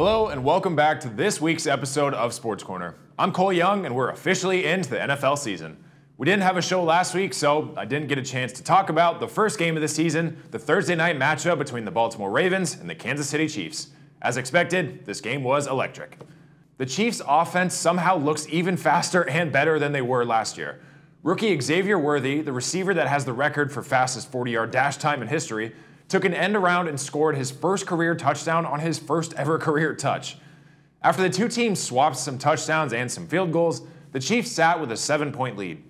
Hello and welcome back to this week's episode of Sports Corner. I'm Cole Young and we're officially into the NFL season. We didn't have a show last week, so I didn't get a chance to talk about the first game of the season, the Thursday night matchup between the Baltimore Ravens and the Kansas City Chiefs. As expected, this game was electric. The Chiefs' offense somehow looks even faster and better than they were last year. Rookie Xavier Worthy, the receiver that has the record for fastest 40-yard dash time in history, took an end around and scored his first career touchdown on his first ever career touch. After the two teams swapped some touchdowns and some field goals, the Chiefs sat with a 7-point lead.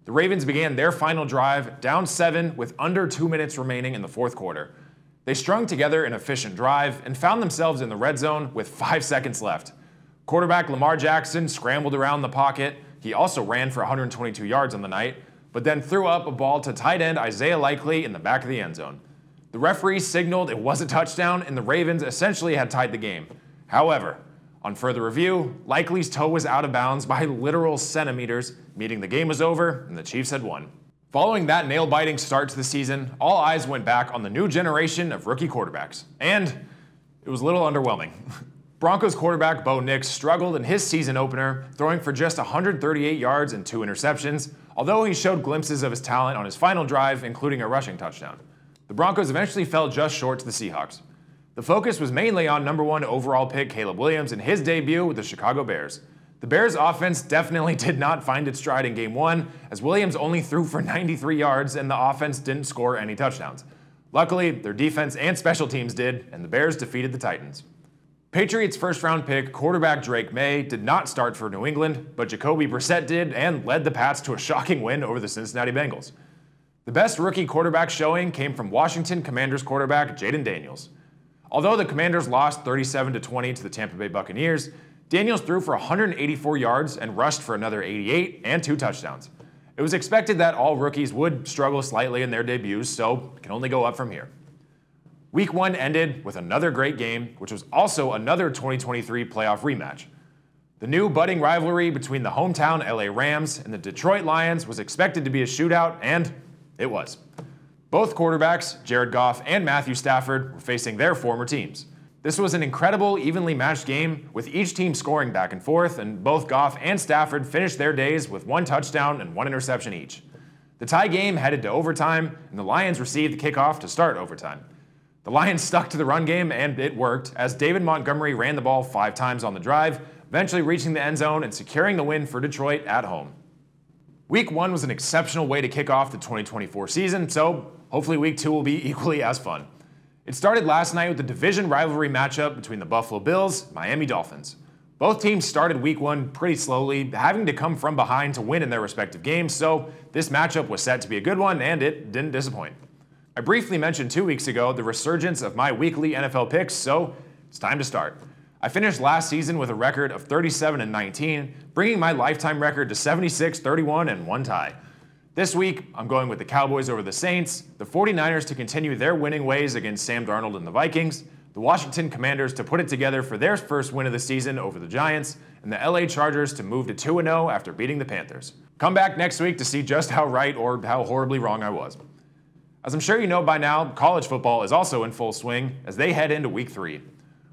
The Ravens began their final drive down 7 with under 2 minutes remaining in the fourth quarter. They strung together an efficient drive and found themselves in the red zone with 5 seconds left. Quarterback Lamar Jackson scrambled around the pocket. He also ran for 122 yards on the night, but then threw up a ball to tight end Isaiah Likely in the back of the end zone. The referee signaled it was a touchdown, and the Ravens essentially had tied the game. However, on further review, Likely's toe was out of bounds by literal centimeters, meaning the game was over and the Chiefs had won. Following that nail-biting start to the season, all eyes went back on the new generation of rookie quarterbacks, and it was a little underwhelming. Broncos quarterback Bo Nix struggled in his season opener, throwing for just 138 yards and 2 interceptions, although he showed glimpses of his talent on his final drive, including a rushing touchdown. The Broncos eventually fell just short to the Seahawks. The focus was mainly on #1 overall pick Caleb Williams in his debut with the Chicago Bears. The Bears' offense definitely did not find its stride in Game 1, as Williams only threw for 93 yards and the offense didn't score any touchdowns. Luckily, their defense and special teams did, and the Bears defeated the Titans. Patriots' first-round pick, quarterback Drake May, did not start for New England, but Jacoby Brissett did and led the Pats to a shocking win over the Cincinnati Bengals. The best rookie quarterback showing came from Washington Commanders quarterback Jaden Daniels. Although the Commanders lost 37-20 to the Tampa Bay Buccaneers, Daniels threw for 184 yards and rushed for another 88 and 2 touchdowns. It was expected that all rookies would struggle slightly in their debuts, so it can only go up from here. Week 1 ended with another great game, which was also another 2023 playoff rematch. The new budding rivalry between the hometown LA Rams and the Detroit Lions was expected to be a shootout, and it was. Both quarterbacks, Jared Goff and Matthew Stafford, were facing their former teams. This was an incredible, evenly matched game, with each team scoring back and forth, and both Goff and Stafford finished their days with 1 touchdown and 1 interception each. The tie game headed to overtime, and the Lions received the kickoff to start overtime. The Lions stuck to the run game, and it worked, as David Montgomery ran the ball 5 times on the drive, eventually reaching the end zone and securing the win for Detroit at home. Week 1 was an exceptional way to kick off the 2024 season, so hopefully Week 2 will be equally as fun. It started last night with the division rivalry matchup between the Buffalo Bills and Miami Dolphins. Both teams started Week 1 pretty slowly, having to come from behind to win in their respective games, so this matchup was set to be a good one, and it didn't disappoint. I briefly mentioned 2 weeks ago the resurgence of my weekly NFL picks, so it's time to start. I finished last season with a record of 37-19, bringing my lifetime record to 76-31 and 1 tie. This week, I'm going with the Cowboys over the Saints, the 49ers to continue their winning ways against Sam Darnold and the Vikings, the Washington Commanders to put it together for their first win of the season over the Giants, and the LA Chargers to move to 2-0 after beating the Panthers. Come back next week to see just how right or how horribly wrong I was. As I'm sure you know by now, college football is also in full swing as they head into Week 3.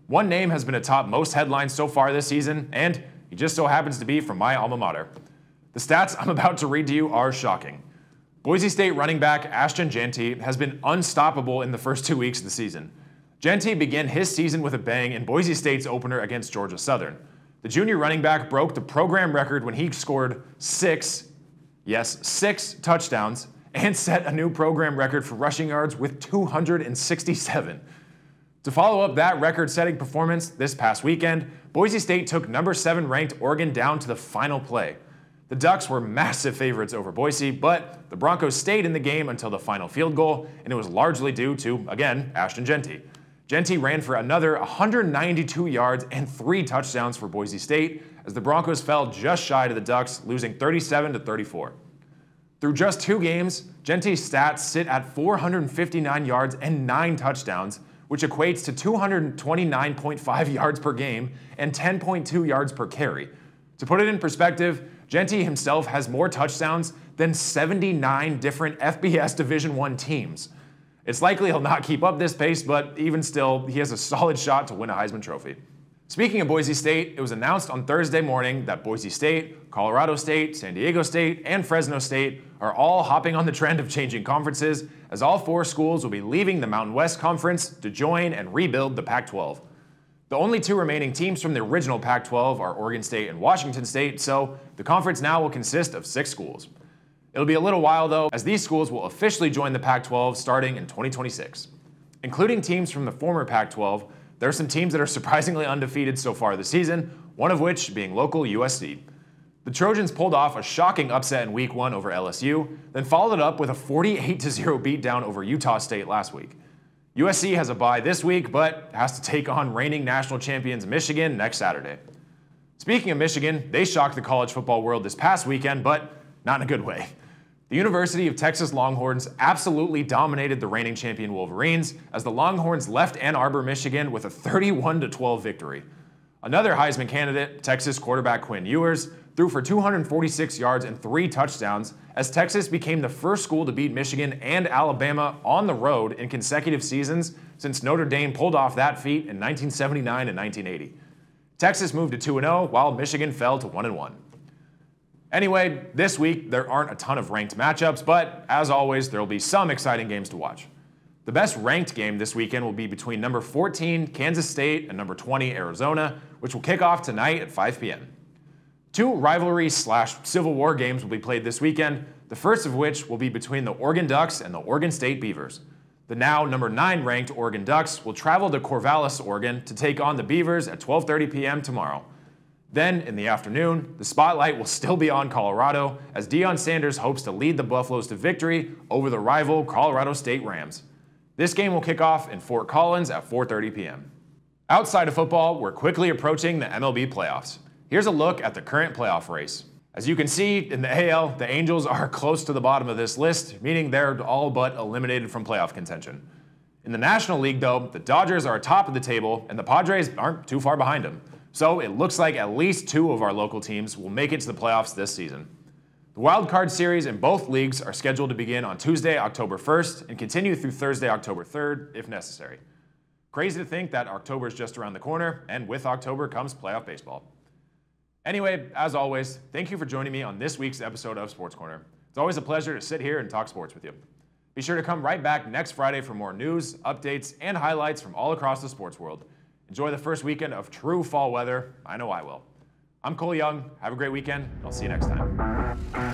One name has been atop most headlines so far this season, and he just so happens to be from my alma mater. The stats I'm about to read to you are shocking. Boise State running back Ashton Jeanty has been unstoppable in the first 2 weeks of the season. Jeanty began his season with a bang in Boise State's opener against Georgia Southern. The junior running back broke the program record when he scored 6 touchdowns and set a new program record for rushing yards with 267. To follow up that record-setting performance this past weekend, Boise State took #7 ranked Oregon down to the final play. The Ducks were massive favorites over Boise, but the Broncos stayed in the game until the final field goal, and it was largely due to, again, Ashton Jeanty. Jeanty ran for another 192 yards and 3 touchdowns for Boise State, as the Broncos fell just shy to the Ducks, losing 37-34. Through just 2 games, Jeanty's stats sit at 459 yards and 9 touchdowns, which equates to 229.5 yards per game and 10.2 yards per carry. To put it in perspective, Jeanty himself has more touchdowns than 79 different FBS Division I teams. It's likely he'll not keep up this pace, but even still, he has a solid shot to win a Heisman Trophy. Speaking of Boise State, it was announced on Thursday morning that Boise State, Colorado State, San Diego State, and Fresno State are all hopping on the trend of changing conferences, as all 4 schools will be leaving the Mountain West Conference to join and rebuild the Pac-12. The only 2 remaining teams from the original Pac-12 are Oregon State and Washington State, so the conference now will consist of 6 schools. It'll be a little while though, as these schools will officially join the Pac-12 starting in 2026. Including teams from the former Pac-12, there are some teams that are surprisingly undefeated so far this season, one of which being local USC. The Trojans pulled off a shocking upset in Week 1 over LSU, then followed it up with a 48-0 beatdown over Utah State last week. USC has a bye this week, but has to take on reigning national champions Michigan next Saturday. Speaking of Michigan, they shocked the college football world this past weekend, but not in a good way. The University of Texas Longhorns absolutely dominated the reigning champion Wolverines as the Longhorns left Ann Arbor, Michigan with a 31-12 victory. Another Heisman candidate, Texas quarterback Quinn Ewers, threw for 246 yards and 3 touchdowns as Texas became the first school to beat Michigan and Alabama on the road in consecutive seasons since Notre Dame pulled off that feat in 1979 and 1980. Texas moved to 2-0 while Michigan fell to 1-1. Anyway, this week there aren't a ton of ranked matchups, but as always, there will be some exciting games to watch. The best ranked game this weekend will be between number 14 Kansas State and number 20 Arizona, which will kick off tonight at 5 p.m. 2 rivalry/Civil War games will be played this weekend, the first of which will be between the Oregon Ducks and the Oregon State Beavers. The now number 9 ranked Oregon Ducks will travel to Corvallis, Oregon to take on the Beavers at 12:30 p.m. tomorrow. Then, in the afternoon, the spotlight will still be on Colorado as Deion Sanders hopes to lead the Buffaloes to victory over the rival Colorado State Rams. This game will kick off in Fort Collins at 4:30 p.m. Outside of football, we're quickly approaching the MLB playoffs. Here's a look at the current playoff race. As you can see, in the AL, the Angels are close to the bottom of this list, meaning they're all but eliminated from playoff contention. In the National League, though, the Dodgers are atop of the table, and the Padres aren't too far behind them. So it looks like at least 2 of our local teams will make it to the playoffs this season. The wild card series in both leagues are scheduled to begin on Tuesday, October 1st, and continue through Thursday, October 3rd, if necessary. Crazy to think that October is just around the corner, and with October comes playoff baseball. Anyway, as always, thank you for joining me on this week's episode of Sports Corner. It's always a pleasure to sit here and talk sports with you. Be sure to come right back next Friday for more news, updates, and highlights from all across the sports world. Enjoy the first weekend of true fall weather. I know I will. I'm Cole Young. Have a great weekend. I'll see you next time.